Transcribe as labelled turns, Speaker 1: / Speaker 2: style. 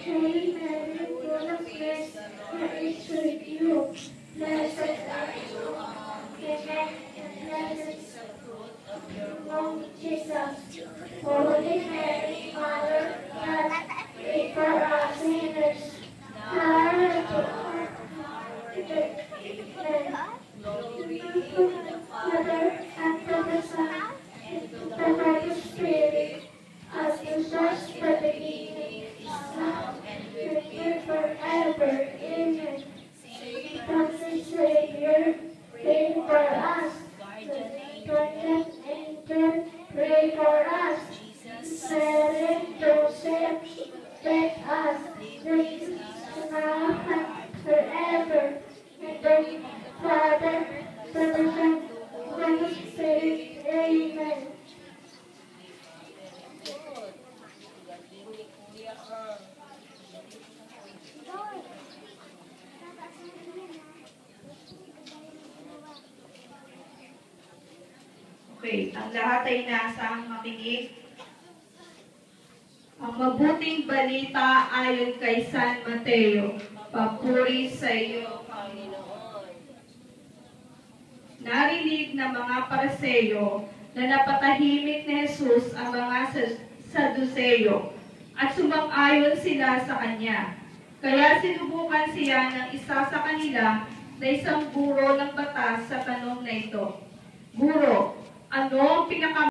Speaker 1: Hail Mary, full of grace, the is with you. Blessed are you among women, and blessed is the fruit of your womb, Jesus. Holy Mary, Mother of God, pray for us sinners, now and at the hour of our death. Amen. Glory be to the Father, and to the Son, and to the Holy Spirit, as it was in the beginning, is now, and will be forever. Amen. Saint Francis Xavier, pray for us. Guardian angel, pray for us. Saint Joseph, protect us. Praise now and forever. In the Father, the Son, and the Holy Spirit. Amen.
Speaker 2: Okay, ang lahat ay nasang makinig. Ang mabuting balita ayon kay San Mateo. Papuri sa iyo, Panginoon. Narinig ng mga Pariseo na napatahimik ni Jesus ang mga Saduceo at sumang-ayon sila sa kanya. Kaya sinubukan siya ng isa sa kanila na isang guro ng batas sa tanong na ito. Guro, ano ang